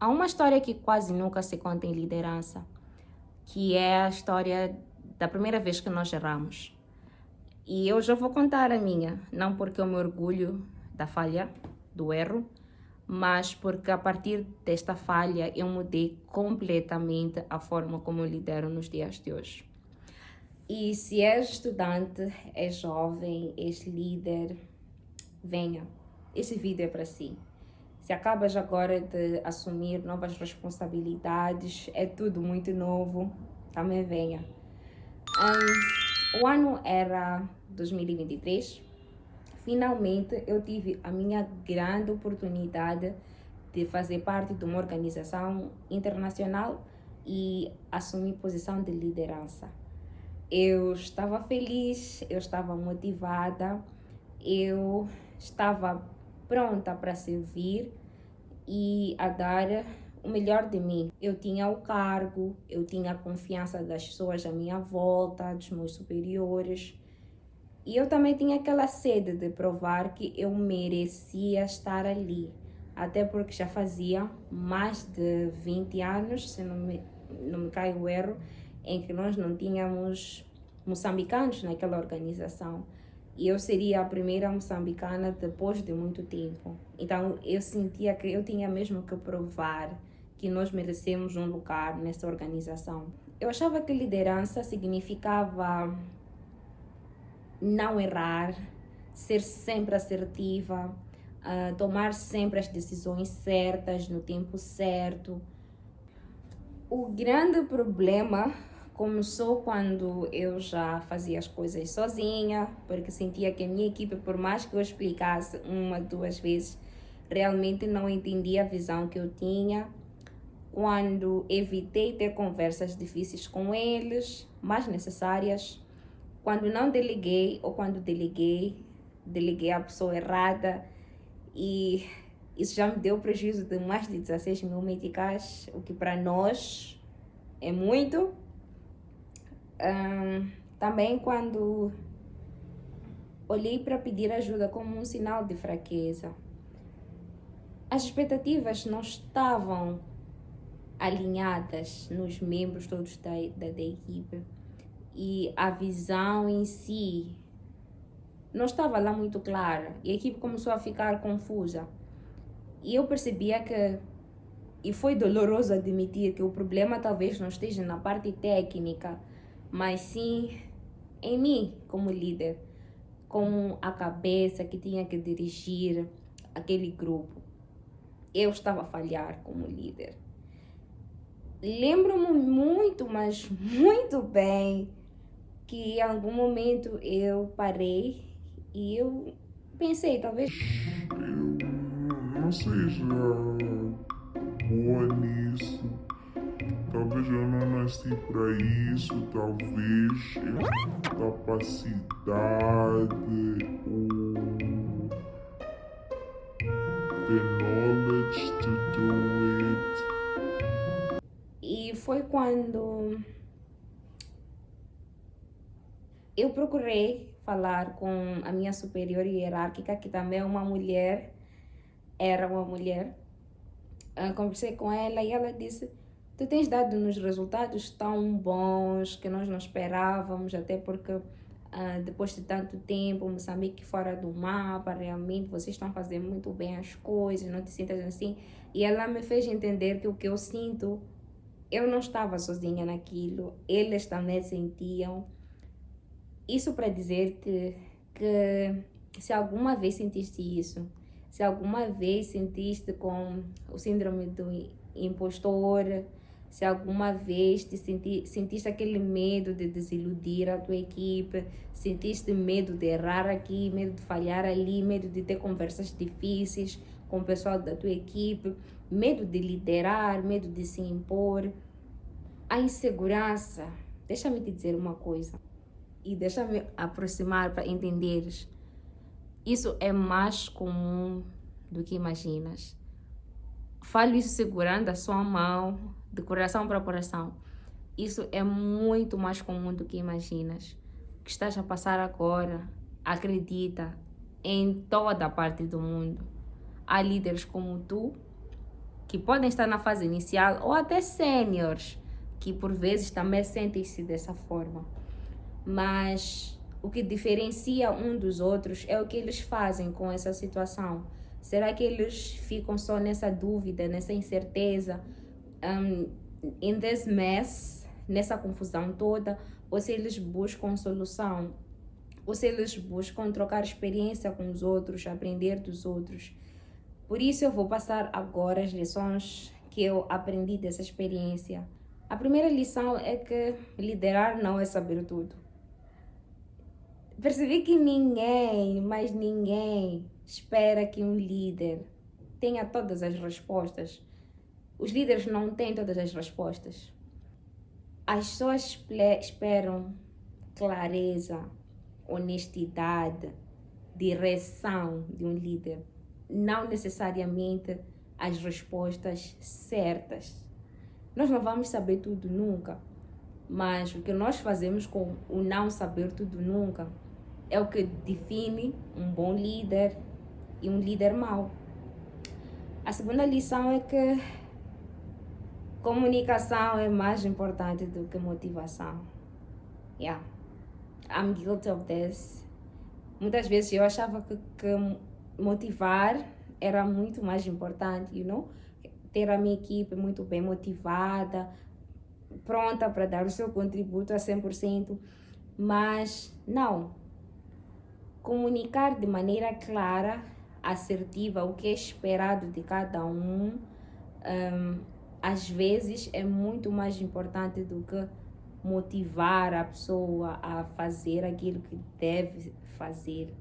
Há uma história que quase nunca se conta em liderança, que é a história da primeira vez que nós erramos. E eu já vou contar a minha, não porque eu me orgulho da falha, do erro, mas porque a partir desta falha eu mudei completamente a forma como eu lidero nos dias de hoje. E se és estudante, és jovem, és líder, venha, esse vídeo é para si. Se acabas agora de assumir novas responsabilidades, é tudo muito novo, também venha. O ano era 2023. Finalmente eu tive a minha grande oportunidade de fazer parte de uma organização internacional e assumir posição de liderança. Eu estava feliz, eu estava motivada, eu estava pronta para servir e a dar o melhor de mim. Eu tinha o cargo, eu tinha a confiança das pessoas à minha volta, dos meus superiores. E eu também tinha aquela sede de provar que eu merecia estar ali. Até porque já fazia mais de 20 anos, se não me cai o erro, em que nós não tínhamos moçambicanos naquela organização. E eu seria a primeira moçambicana depois de muito tempo. Então eu sentia que eu tinha mesmo que provar que nós merecemos um lugar nessa organização. Eu achava que liderança significava não errar, ser sempre assertiva, tomar sempre as decisões certas no tempo certo. O grande problema começou quando eu já fazia as coisas sozinha, porque sentia que a minha equipe, por mais que eu explicasse uma, duas vezes, realmente não entendia a visão que eu tinha. Quando evitei ter conversas difíceis com eles, mais necessárias. Quando não deleguei ou quando deleguei a pessoa errada, e isso já me deu prejuízo de mais de 16 mil meticais, o que para nós é muito. Também quando olhei para pedir ajuda como um sinal de fraqueza. As expectativas não estavam alinhadas nos membros todos da equipe. E a visão em si não estava lá muito clara. E a equipe começou a ficar confusa. E eu percebia que, e foi doloroso admitir que o problema talvez não esteja na parte técnica, mas sim em mim como líder, como a cabeça que tinha que dirigir aquele grupo. Eu estava a falhar como líder. Lembro-me muito, mas muito bem, que em algum momento eu parei e eu pensei, talvez Eu não seja boa nisso. Talvez eu não nasci para isso. Talvez eu tenha capacidade ou the knowledge to do it. E foi quando eu procurei falar com a minha superior hierárquica, que também é uma mulher, era uma mulher. Conversei com ela e ela disse: tu tens dado-nos resultados tão bons que nós não esperávamos, até porque depois de tanto tempo, Moçambique fora do mapa, realmente vocês estão fazendo muito bem as coisas, não te sintas assim. E ela me fez entender que o que eu sinto, eu não estava sozinha naquilo, eles também sentiam. Isso para dizer que se alguma vez sentiste isso, se alguma vez sentiste com o síndrome do impostor, se alguma vez sentiste aquele medo de desiludir a tua equipe, sentiste medo de errar aqui, medo de falhar ali, medo de ter conversas difíceis com o pessoal da tua equipe, medo de liderar, medo de se impor, a insegurança, deixa-me te dizer uma coisa. E deixa-me aproximar para entenderes. Isso é mais comum do que imaginas. Falo isso segurando a sua mão, de coração para coração. Isso é muito mais comum do que imaginas. O que estás a passar agora, acredita, em toda a parte do mundo. Há líderes como tu que podem estar na fase inicial, ou até sêniores, que por vezes também sentem-se dessa forma. Mas o que diferencia um dos outros é o que eles fazem com essa situação. Será que eles ficam só nessa dúvida, nessa incerteza, in this mess, nessa confusão toda, ou se eles buscam solução, ou se eles buscam trocar experiência com os outros, aprender dos outros? Por isso eu vou passar agora as lições que eu aprendi dessa experiência. A primeira lição é que liderar não é saber tudo. Percebi que ninguém, mas ninguém, espera que um líder tenha todas as respostas. Os líderes não têm todas as respostas. As pessoas esperam clareza, honestidade, direção de um líder. Não necessariamente as respostas certas. Nós não vamos saber tudo nunca, mas o que nós fazemos com o não saber tudo nunca é o que define um bom líder e um líder mau. A segunda lição é que comunicação é mais importante do que motivação. Yeah, I'm guilty of this. Muitas vezes eu achava que motivar era muito mais importante, ter a minha equipe muito bem motivada, pronta para dar o seu contributo a 100%, mas não. Comunicar de maneira clara, assertiva, o que é esperado de cada um, às vezes é muito mais importante do que motivar a pessoa a fazer aquilo que deve fazer.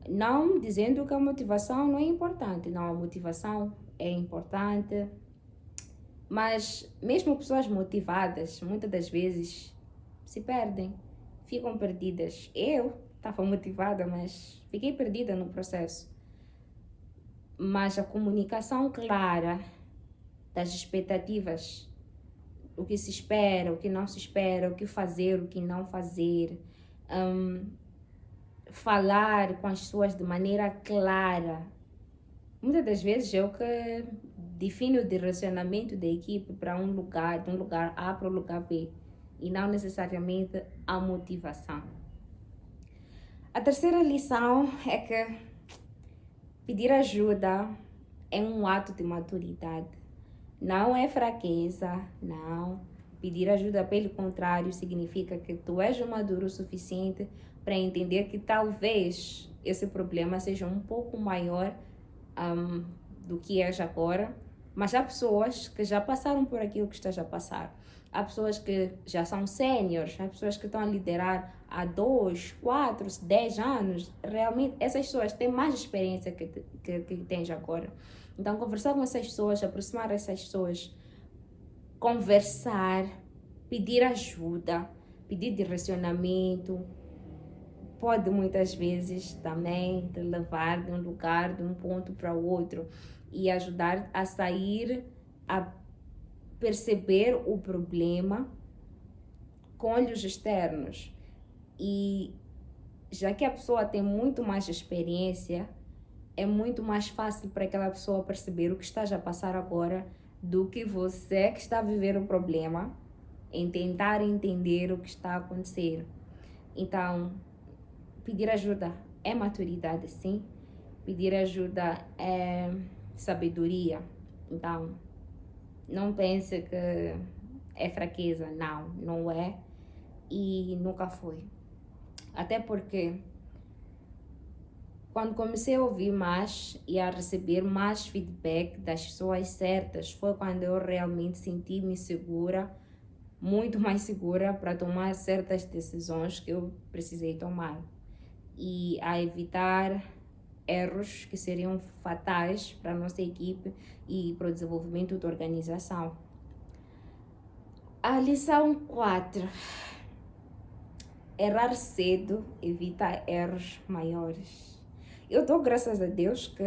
Não dizendo que a motivação não é importante, não, a motivação é importante, mas mesmo pessoas motivadas, muitas das vezes, se perdem, ficam perdidas. Eu estava motivada, mas fiquei perdida no processo. Mas a comunicação clara das expectativas, o que se espera, o que não se espera, o que fazer, o que não fazer, falar com as pessoas de maneira clara. Muitas das vezes é o que define o direcionamento da equipe para um lugar, de um lugar A para o lugar B, e não necessariamente a motivação. A terceira lição é que pedir ajuda é um ato de maturidade. Não é fraqueza, não. Pedir ajuda, pelo contrário, significa que tu és maduro o suficiente para entender que talvez esse problema seja um pouco maior do que és agora, mas há pessoas que já passaram por aquilo que estás a passar. Há pessoas que já são sêniores, há pessoas que estão a liderar há 2, 4, 10 anos. Realmente, essas pessoas têm mais experiência que tens agora. Então, conversar com essas pessoas, aproximar essas pessoas, conversar, pedir ajuda, pedir direcionamento, pode muitas vezes também te levar de um lugar, de um ponto para o outro e ajudar a sair, a perceber o problema com olhos externos. E já que a pessoa tem muito mais experiência, é muito mais fácil para aquela pessoa perceber o que está a passar agora do que você que está a viver o problema em tentar entender o que está a acontecer. Então, pedir ajuda é maturidade, sim. Pedir ajuda é sabedoria. Então, não pense que é fraqueza. Não, não é. E nunca foi. Até porque, quando comecei a ouvir mais e a receber mais feedback das pessoas certas, foi quando eu realmente senti-me segura, muito mais segura para tomar certas decisões que eu precisei tomar. E a evitar erros que seriam fatais para a nossa equipe e para o desenvolvimento da organização. A lição 4. Errar cedo evita erros maiores. Eu dou graças a Deus que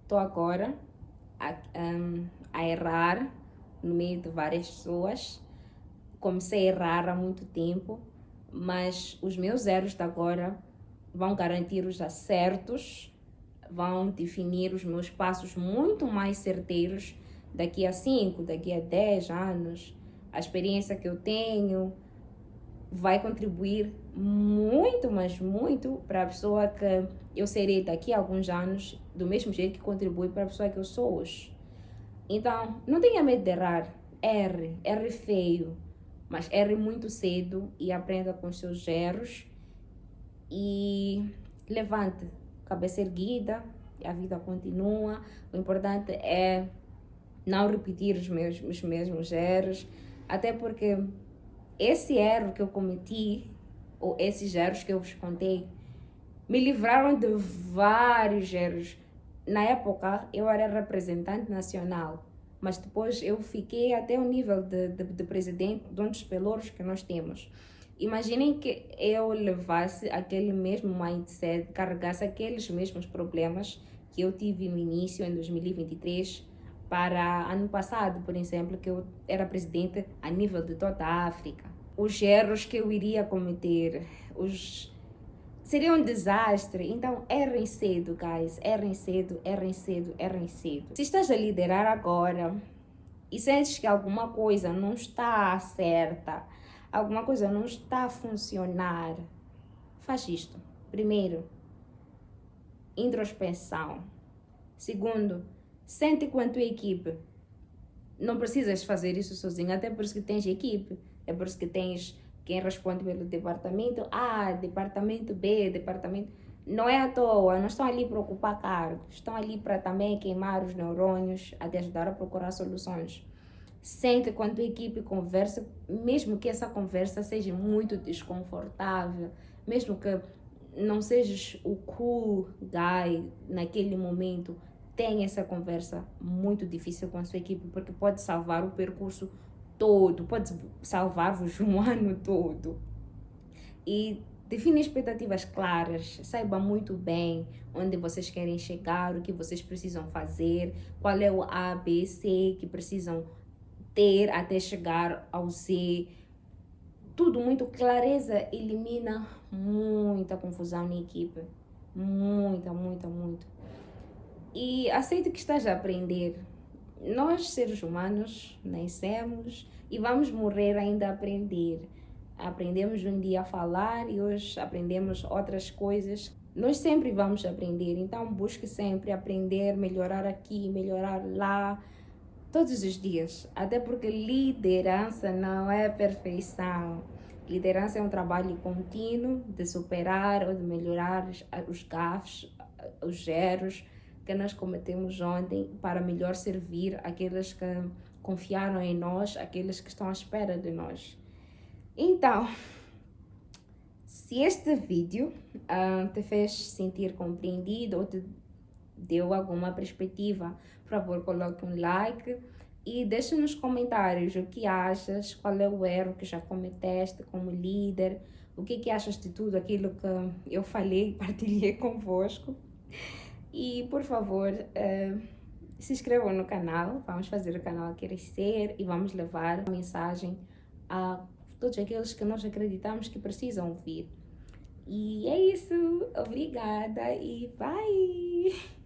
estou agora a errar no meio de várias pessoas. Comecei a errar há muito tempo, mas os meus erros de agora vão garantir os acertos vão definir os meus passos muito mais certeiros daqui a 5, daqui a 10 anos. A experiência que eu tenho vai contribuir muito, mas muito para a pessoa que eu serei daqui a alguns anos, do mesmo jeito que contribui para a pessoa que eu sou hoje. Então, não tenha medo de errar. Erre feio, mas erre muito cedo e aprenda com os seus erros e levante, cabeça erguida, a vida continua. O importante é não repetir os mesmos erros, até porque esse erro que eu cometi, ou esses erros que eu vos contei, me livraram de vários erros. Na época, eu era representante nacional, mas depois eu fiquei até o nível de presidente de um dos pelouros que nós temos. Imaginem que eu levasse aquele mesmo mindset, carregasse aqueles mesmos problemas que eu tive no início, em 2023, para ano passado, por exemplo, que eu era presidente a nível de toda a África. Os erros que eu iria cometer, seria um desastre. Então, errem cedo, guys. Errem cedo, errem cedo, errem cedo. Se estás a liderar agora e sentes que alguma coisa não está certa, alguma coisa não está a funcionar, faz isto. Primeiro, introspecção. Segundo, sente com a tua equipe. Não precisas fazer isso sozinho, até por isso que tens equipe. É por isso que tens quem responde pelo departamento A, departamento B, departamento... Não é à toa, não estão ali para ocupar cargos. Estão ali para também queimar os neurônios, a te ajudar a procurar soluções. Sente com a tua equipe, conversa, mesmo que essa conversa seja muito desconfortável, mesmo que não sejas o cool guy naquele momento, tenha essa conversa muito difícil com a sua equipe, porque pode salvar o percurso todo, pode salvar-vos um ano todo. E define expectativas claras, saiba muito bem onde vocês querem chegar, o que vocês precisam fazer, qual é o A, B, C que precisam ter até chegar ao Z. Tudo muito clareza elimina muita confusão na equipe. Muita. E aceite que estás a aprender. Nós, seres humanos, nascemos e vamos morrer ainda a aprender. Aprendemos um dia a falar e hoje aprendemos outras coisas. Nós sempre vamos aprender, então busque sempre aprender, melhorar aqui, melhorar lá, todos os dias. Até porque liderança não é perfeição. Liderança é um trabalho contínuo de superar ou de melhorar os gafes, os erros que nós cometemos ontem para melhor servir aqueles que confiaram em nós, aqueles que estão à espera de nós. Então, se este vídeo te fez sentir compreendido ou te deu alguma perspectiva, por favor, coloque um like e deixe nos comentários o que achas, qual é o erro que já cometeste como líder, o que achas de tudo aquilo que eu falei e partilhei convosco. E, por favor, se inscrevam no canal, vamos fazer o canal crescer e vamos levar a mensagem a todos aqueles que nós acreditamos que precisam ouvir. E é isso, obrigada e bye!